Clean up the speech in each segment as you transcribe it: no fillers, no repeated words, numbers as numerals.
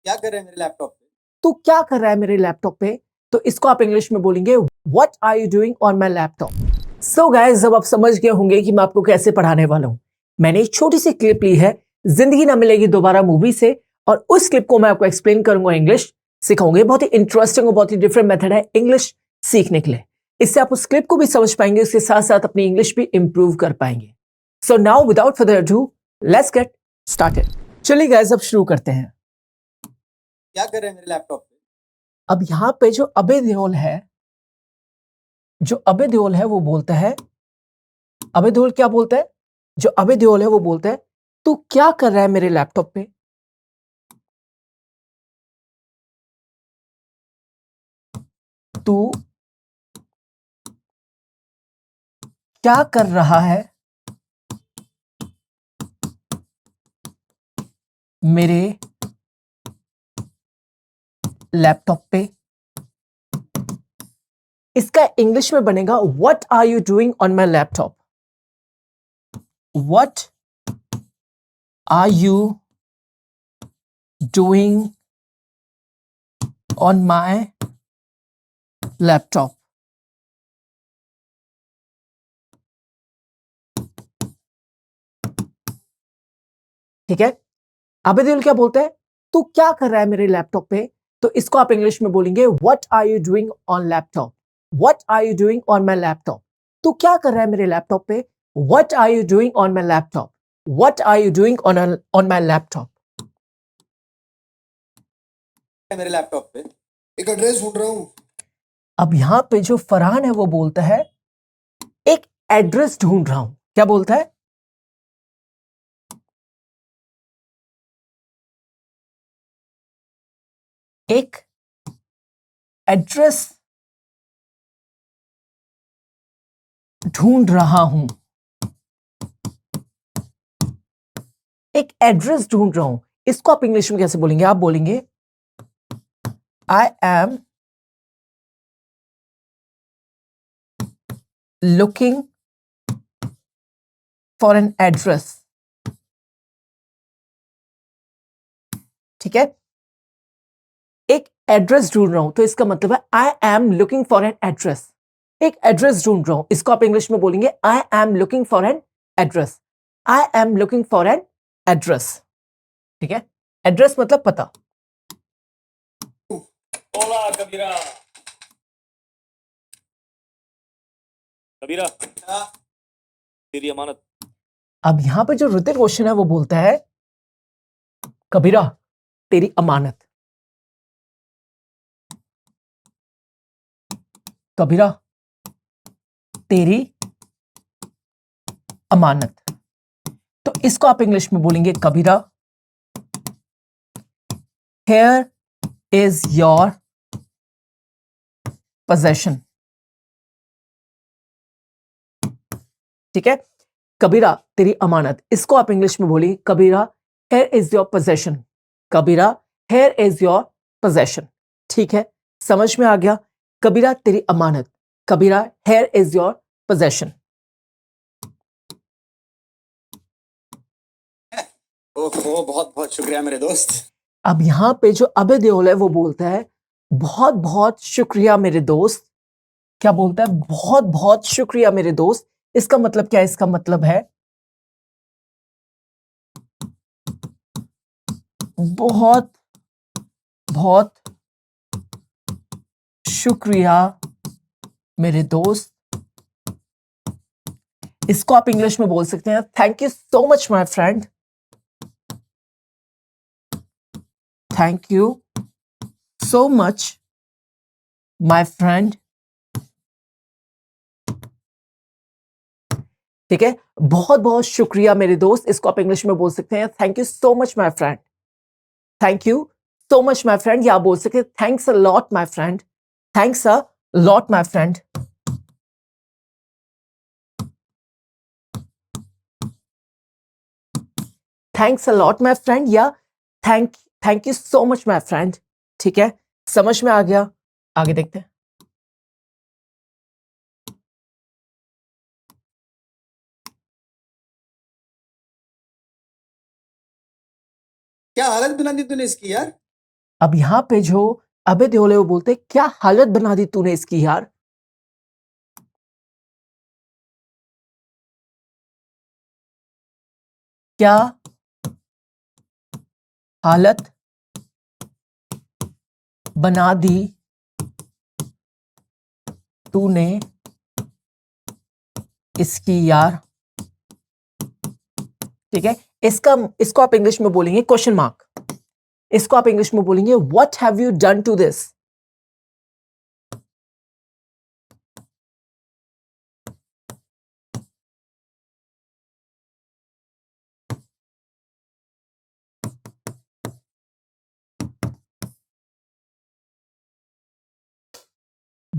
क्या कर रहे हैं मेरे लैपटॉप पे? तू क्या कर रहा है मेरे लैपटॉप पे? तो इसको आप इंग्लिश में बोलेंगे what are you doing on my laptop. So guys, जब आप समझ गए होंगे कि मैं आपको कैसे पढ़ाने वाला हूं, मैंने एक छोटी सी क्लिप ली है जिंदगी ना मिलेगी दोबारा मूवी से, और उस क्लिप को मैं आपको एक्सप्लेन करूंगा, इंग्लिश सिखाऊंगे। बहुत ही इंटरेस्टिंग और बहुत ही डिफरेंट मेथड है इंग्लिश सीखने के लिए। इससे आप उस क्लिप को भी समझ पाएंगे, उसके साथ साथ अपनी इंग्लिश भी इंप्रूव कर पाएंगे। So now without further ado, let's get started. चलिए गाइस, अब शुरू करते हैं। क्या कर रहे हैं मेरे लैपटॉप पे? अब यहां पे जो अबे देओल है, वो बोलता है, अबे देओल क्या बोलता है? जो अबे देओल है वो बोलता है, तू क्या कर रहा है मेरे लैपटॉप पे? तू क्या कर रहा है मेरे लैपटॉप पे? इसका इंग्लिश में बनेगा what are you doing on my laptop. What are you doing on my laptop. ठीक है, अबे देओल क्या बोलता है? तू क्या कर रहा है मेरे लैपटॉप पे? तो इसको आप इंग्लिश में बोलेंगे what are you doing on laptop. What are you doing on my laptop. तू क्या कर रहा है मेरे लैपटॉप पे? What are you doing on my laptop. What are you doing on my laptop. मेरे लैपटॉप पे एक एड्रेस ढूंढ रहा हूँ। अब यहां पे जो फरहान है वो बोलता है, एक एड्रेस ढूंढ रहा हूं। क्या बोलता है? एक एड्रेस ढूंढ रहा हूं। एक एड्रेस ढूंढ रहा हूं, इसको आप इंग्लिश में कैसे बोलेंगे? आप बोलेंगे I am looking for an address. ठीक है, एक एड्रेस ढूंढ रहा हूं तो इसका मतलब है I am looking for an address. एक एड्रेस ढूंढ रहा हूं, इसको आप इंग्लिश में बोलेंगे I am looking for an address. I am looking for an address. ठीक है, एड्रेस मतलब पता। ओला कबीरा कबीरा हाँ। तेरी अमानत। अब यहां पे जो ऋतिक रोशन है वो बोलता है, कबीरा तेरी अमानत। कबीरा तेरी अमानत। तो इसको आप इंग्लिश में बोलेंगे कबीरा हियर इज योर पोजेशन। ठीक है, कबीरा तेरी अमानत, इसको आप इंग्लिश में बोलिए Kabira here is your possession. Kabira here is your possession. ठीक है, समझ में आ गया? कबीरा तेरी अमानत, Kabira here is your possession. ओहो, बहुत बहुत शुक्रिया मेरे दोस्त। अब यहां पे जो अबे देओल है वो बोलता है, बहुत बहुत शुक्रिया मेरे दोस्त। क्या बोलता है? बहुत बहुत शुक्रिया मेरे दोस्त। इसका मतलब क्या है? इसका मतलब है बहुत बहुत शुक्रिया मेरे दोस्त। इसको आप इंग्लिश में बोल सकते हैं thank you so much my friend. Thank you so much my friend. ठीक है, बहुत बहुत शुक्रिया मेरे दोस्त, इसको आप इंग्लिश में बोल सकते हैं thank you so much my friend. Thank you so much my friend, या आप बोल सकते हैं thanks a lot my friend. Thanks a lot my friend. Thanks a lot my friend, या thank thank you so much my friend. ठीक है, समझ में आ गया? आगे देखते हैं। क्या हालत बना दी तूने इसकी यार। अब यहाँ पे जो अबे देओले वो बोलते हैं, क्या हालत बना दी तूने इसकी यार। क्या हालत बना दी तूने इसकी यार। ठीक है, इसको आप इंग्लिश में बोलेंगे क्वेश्चन मार्क। इसको आप इंग्लिश में बोलेंगे what have you done to this.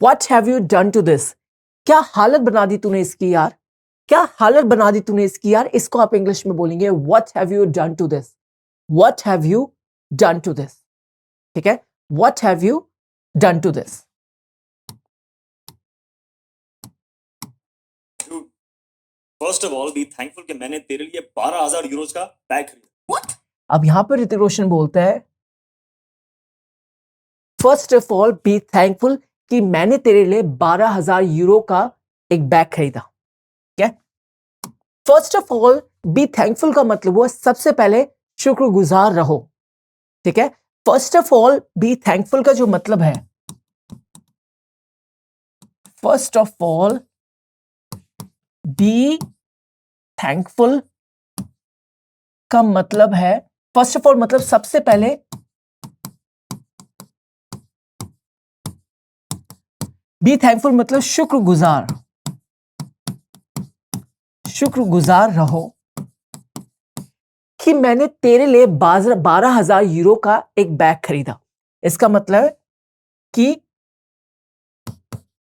What have you done to this, क्या हालत बना दी तूने इसकी यार। क्या हालत बना दी तूने इसकी यार, इसको आप इंग्लिश में बोलेंगे what have you done to this. What have you done to this. ठीक है, what have you done to this. First of all be thankful कि मैंने तेरे लिए 12,000 यूरोज का बैग खरीदा। अब यहां पर ऋतिक रोशन बोलता है first of all be thankful कि मैंने तेरे लिए 12,000 यूरो का एक बैग खरीदा। क्या first of all be thankful का मतलब हुआ सबसे पहले शुक्रगुजार रहो। ठीक है, first of all be thankful का जो मतलब है, first of all be thankful का मतलब है, फर्स्ट ऑफ ऑल मतलब सबसे पहले, बी थैंकफुल मतलब शुक्रगुजार, शुक्रगुजार रहो कि मैंने तेरे लिए 12,000 यूरो का एक बैग खरीदा। इसका मतलब है कि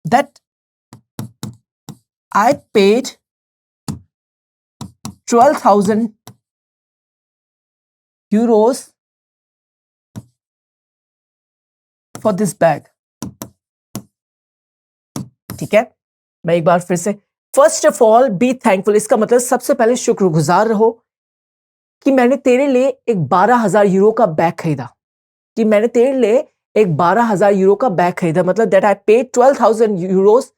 that I paid 12,000 Euros for this bag. ठीक है, मैं एक बार फिर से, first of all be thankful, इसका मतलब सबसे पहले शुक्रगुजार रहो कि मैंने तेरे लिए एक 12,000 यूरो का बैग खरीदा। कि मैंने तेरे लिए एक 12,000 यूरो का बैग खरीदा, मतलब that I paid 12,000 Euros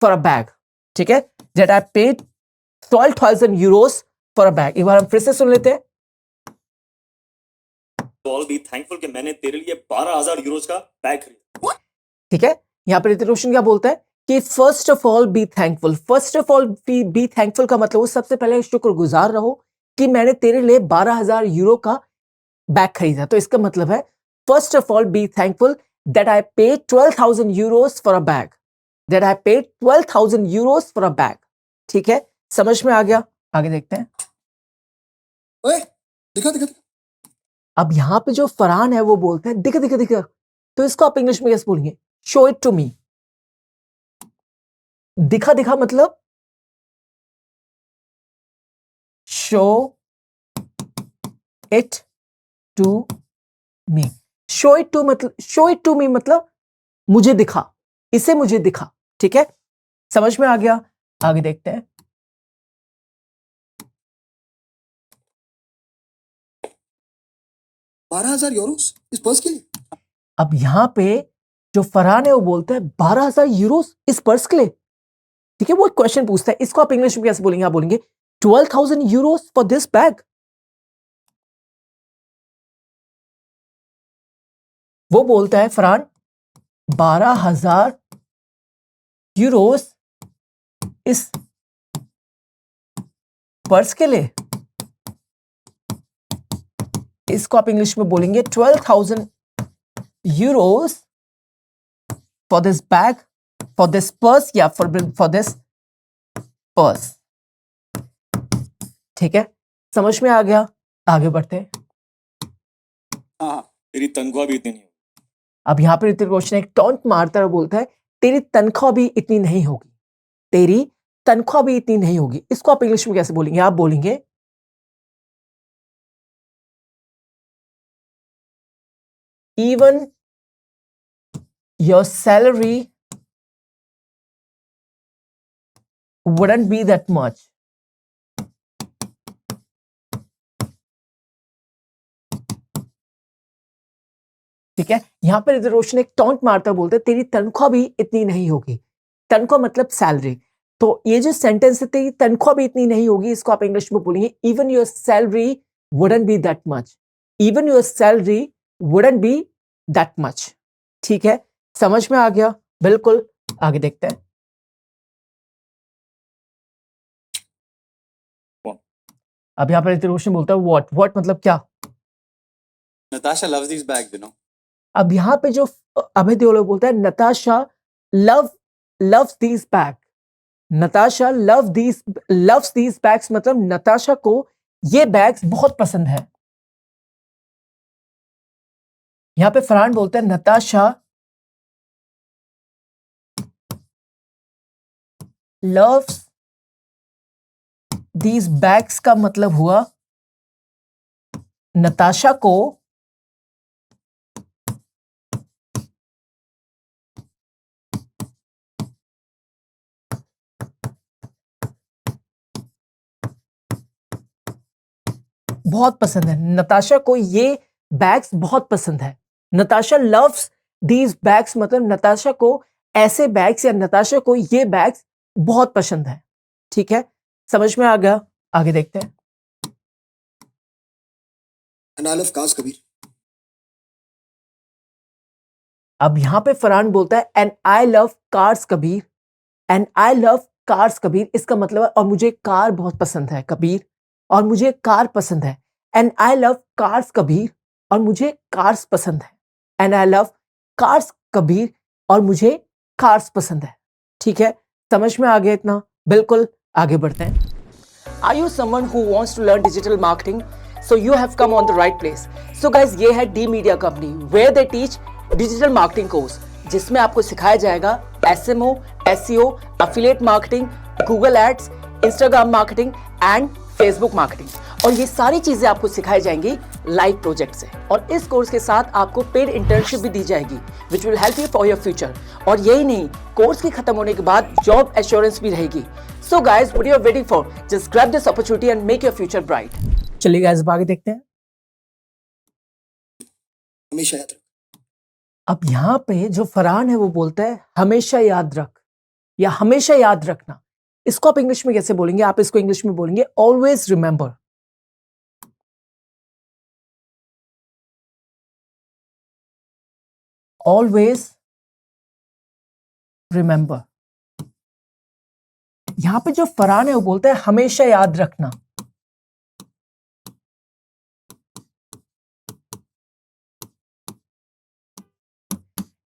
for a bag. ठीक है, that I paid 12,000 Euros for a bag. एक बार हम फिर से सुन लेते हैं। ऑल बी थैंकफुल कि मैंने तेरे लिए 12,000 यूरोज का बैग खरीदा। ठीक है, यहां पर ऋतिक रोशन क्या बोलता है कि first of all be thankful. First of all be thankful का मतलब सबसे पहले शुक्रगुजार रहो कि मैंने तेरे लिए 12,000 यूरो का बैग खरीदा। तो इसका मतलब है first of all be thankful that I paid 12,000 Euros for a bag. That I paid 12,000 Euros for a bag. ठीक है, समझ में आ गया। आगे देखते हैं। ओए दिखा दिखा दिखा। अब यहां पे जो फरहान है वो बोलते हैं दिखा दिखा दिखा, तो इसको आप इंग्लिश में कैसे बोलेंगे, शो इट टू मी। दिखा दिखा मतलब show it to me. Show it to मतलब, शो इट टू मी मतलब मुझे दिखा, इसे मुझे दिखा। ठीक है, समझ में आ गया। आगे देखते हैं। 12,000 यूरोस इस पर्स के लिए। अब यहां पे जो फरहान है वो बोलता है 12,000 यूरोस इस पर्स के लिए। ठीक है, वो एक क्वेश्चन पूछता है, इसको आप इंग्लिश में कैसे बोलेंगे, आप बोलेंगे 12,000 यूरोस फॉर दिस बैग। वो बोलता है फरहान 12,000 यूरोस इस पर्स के लिए। इसको आप इंग्लिश में बोलेंगे 12,000 Euros for this bag, for this purse, या फॉर दिस पर्स। ठीक है, समझ में आ गया। आगे बढ़ते हैं। हाँ तेरी तनख्वाह भी इतनी नहीं होगी। अब यहां पर ऋतिक रोशन एक टॉन्ट मारता है और बोलता है तेरी तनख्वाह भी इतनी नहीं होगी, तेरी तनख्वाह भी इतनी नहीं होगी। इसको आप इंग्लिश में कैसे बोलेंगे, आप बोलेंगे even your salary wouldn't be that much. ठीक है, यहाँ पर रोशन एक टॉन्ट मारता बोलते तेरी तनख्वाह भी इतनी नहीं होगी। तनख्वाह मतलब सैलरी। तो ये जो सेंटेंस है तेरी तनख्वाह भी इतनी नहीं होगी, इसको आप इंग्लिश में बोलेंगे even your salary wouldn't be that much. Even your salary wouldn't be that much. ठीक है, समझ में आ गया? बिल्कुल, आगे देखते हैं। अब यहाँ पर रोशन बोलता है व्हाट मतलब क्या? Natasha loves these bags, you know. अब यहाँ पे जो अभय देओल बोलता है Natasha loves these bag. Natasha loves these bags मतलब नताशा को ये बैग्स बहुत पसंद है। यहाँ पे फरहान बोलता है नताशा लव्स दीज बैग्स का मतलब हुआ नताशा को बहुत पसंद है। नताशा को ये बैग्स बहुत पसंद है। नताशा लव्स दीज बैग्स मतलब नताशा को ऐसे बैग्स या नताशा को ये बैग्स बहुत पसंद है। ठीक है, समझ में आ गया? आगे देखते हैं। And I love cars, Kabir. अब यहां पे फरहान बोलता है and I love cars Kabir. And I love cars Kabir इसका मतलब है और मुझे कार बहुत पसंद है कबीर, और मुझे कार पसंद है। And I love cars Kabir और मुझे कार्स पसंद है। And I love cars Kabir और मुझे कार्स पसंद है। ठीक है, समझ में आ गया इतना? बिल्कुल, आगे बढ़ते हैं। Are you someone who wants to learn digital marketing? So you have come on the right place. So guys, ये है D Media Company where they teach digital marketing course जिसमें आपको सिखाया जाएगा SMO, SEO, affiliate marketing, Google Ads, Instagram marketing and Facebook marketing। और ये सारी चीजें आपको सिखाई जाएंगी लाइव प्रोजेक्ट से। और इस कोर्स के साथ आपको पेड इंटर्नशिप भी दी जाएगी which will help you for your future. और यही नहीं, कोर्स के खत्म होने के बाद जॉब एश्योरेंस भी रहेगी। So guys, what you are waiting for? Just grab this opportunity and make your future bright. चलिए guys, आगे देखते हैं। हमेशा याद रख। अब यहाँ पे जो फरहान है वो बोलता है हमेशा याद रख या हमेशा याद रखना। इसको आप इंग्लिश में कैसे बोलेंगे? आप इसको इंग्लिश में बोलेंगे ऑलवेज रिमेंबर। Always remember. यहां पे जो फरहान है वो बोलता है हमेशा याद रखना।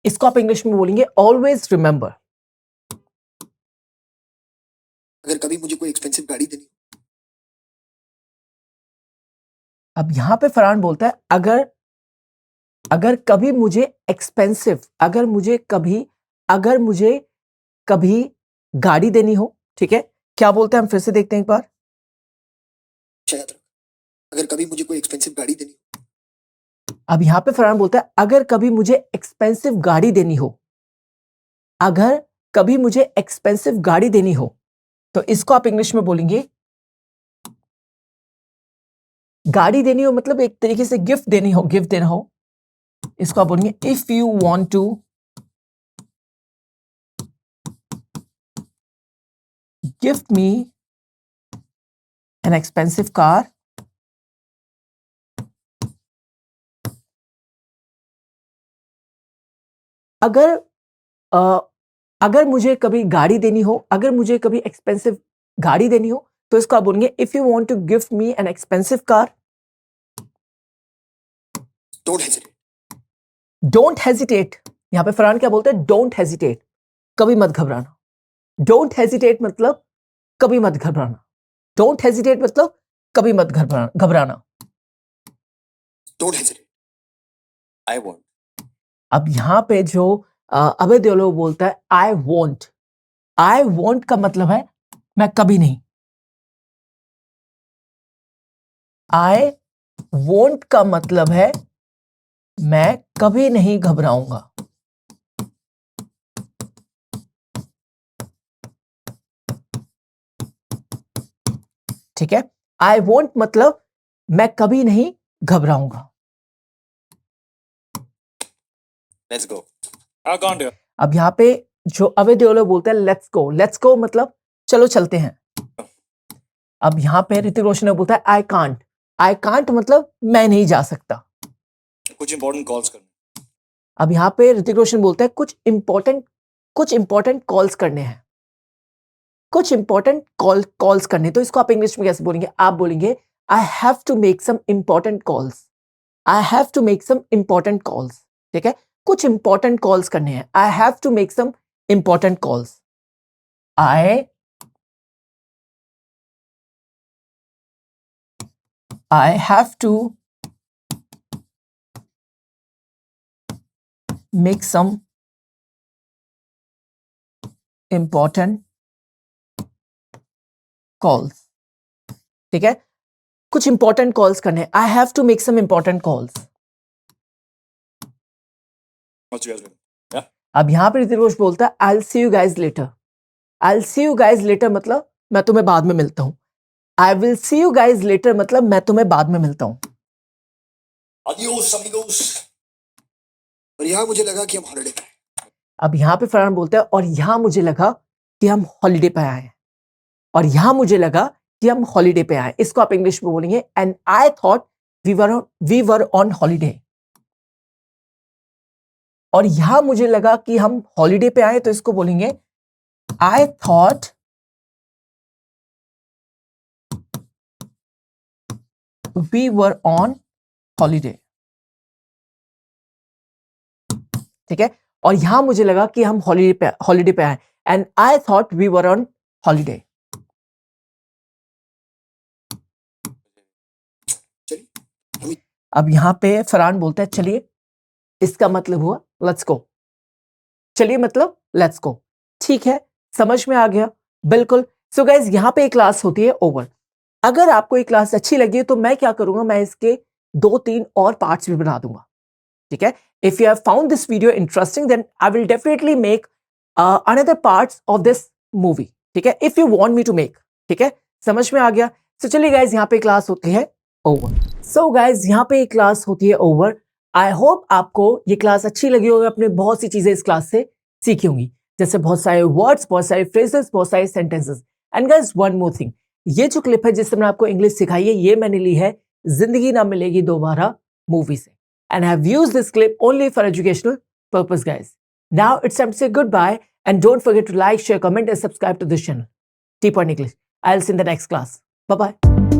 इसको आप इंग्लिश में बोलेंगे ऑलवेज रिमेंबर। अगर कभी मुझे कोई एक्सपेंसिव गाड़ी देनी, अब यहां पे फरहान बोलता है अगर कभी मुझे एक्सपेंसिव, अगर मुझे कभी गाड़ी देनी हो। ठीक है, क्या बोलते हैं हम फिर से देखते हैं एक बार। याद रख। अगर कभी मुझे कोई एक्सपेंसिव गाड़ी देनी, अब यहां पे फरहान बोलता है अगर कभी मुझे एक्सपेंसिव गाड़ी देनी हो। अगर कभी मुझे एक्सपेंसिव गाड़ी देनी हो तो इसको आप इंग्लिश में बोलेंगे गाड़ी देनी हो मतलब एक तरीके से गिफ्ट देनी हो, गिफ्ट देना हो। इसको आप बोलेंगे if you want to gift me an expensive car, अगर मुझे कभी गाड़ी देनी हो, अगर मुझे कभी एक्सपेंसिव गाड़ी देनी हो तो इसको आप बोलेंगे if you want to gift me an expensive car, don't hesitate. Don't hesitate. यहां पे फरहान क्या बोलते हैं? डोंट हेजिटेट, कभी मत घबराना। डोंट हेजिटेट मतलब कभी मत घबराना। डोंट हेजिटेट मतलब कभी मत घबराना। Don't hesitate. I want. अब यहां पे जो अभय देओल बोलता है आई वॉन्ट। आई वॉन्ट का मतलब है मैं कभी नहीं। आई वॉन्ट का मतलब है मैं कभी नहीं घबराऊंगा। ठीक है, आई वॉन्ट मतलब मैं कभी नहीं घबराऊंगा। Let's go. I can't hear. अब यहाँ पे जो अवे देओल बोलते हैं लेट्स गो मतलब चलो चलते हैं। अब यहाँ पे ऋतिक रोशन बोलता है आई कांट मतलब मैं नहीं जा सकता। कुछ इंपॉर्टेंट कॉल्स करने। अब यहाँ पे ऋतिक रोशन बोलता है कुछ इंपॉर्टेंट कॉल्स करने हैं, कुछ इंपॉर्टेंट कॉल्स करने। तो इसको आप इंग्लिश में कैसे बोलेंगे? आप बोलेंगे I have to make some important calls, I have to make some important calls. ठीक है, कुछ इंपॉर्टेंट कॉल्स करने हैं। I have to make some important calls. I have to make some important calls। ठीक है, कुछ इंपॉर्टेंट कॉल्स करने। I have to make some important calls. अब यहां पर ऋतिक रोशन बोलता है I will see you guys later. I will see you guys later मतलब मैं तुम्हें बाद में मिलता हूं। I will see you guys later मतलब मैं तुम्हें बाद में मिलता हूं। Adios, amigos. और यहाँ मुझे लगा कि हम हॉलिडे पे हैं। अब यहां पे फरहान बोलता है और यहां मुझे लगा कि हम हॉलिडे पे आए हैं, और यहां मुझे लगा कि हम हॉलिडे पे आए। इसको आप इंग्लिश में बोलेंगे and I thought we were on holiday. और यहां मुझे लगा कि हम हॉलिडे पे आए, तो इसको बोलेंगे I thought we were on holiday. ठीक है, और यहां मुझे लगा कि हम हॉलिडे पे आए and I thought we were on holiday. अब यहां पे फरहान बोलता है चलिए, इसका मतलब हुआ लेट्स गो। चलिए मतलब लेट्स गो। ठीक है, समझ में आ गया? बिल्कुल। सो गाइज यहाँ पे एक क्लास होती है ओवर। अगर आपको ये क्लास अच्छी लगी है तो मैं क्या करूंगा, मैं इसके 2-3 और पार्ट्स भी बना दूंगा। ठीक है, if you have found this video interesting then I will definitely make another parts of this movie. ठीक है, if you want me to make. ठीक है, समझ में आ गया? सो चलिए गाइज यहाँ पे क्लास होती है ओवर। सो गाइज यहाँ पे क्लास होती है ओवर। आई होप आपको ये क्लास अच्छी लगी होगी। आपने बहुत सी चीजें इस क्लास से सीखी होंगी, जैसे बहुत सारे वर्ड्स, बहुत सारे फ्रेजेस, बहुत सारे sentences. And guys one more thing, ये जो क्लिप है जिससे मैंने आपको इंग्लिश सिखाई है, ये मैंने ली है जिंदगी ना मिलेगी दोबारा मूवी से। And I have used this clip only for educational purpose, guys. Now it's time to say goodbye, and don't forget to like, share, comment, and subscribe to this channel. Deep on English. I'll see you in the next class. Bye-bye.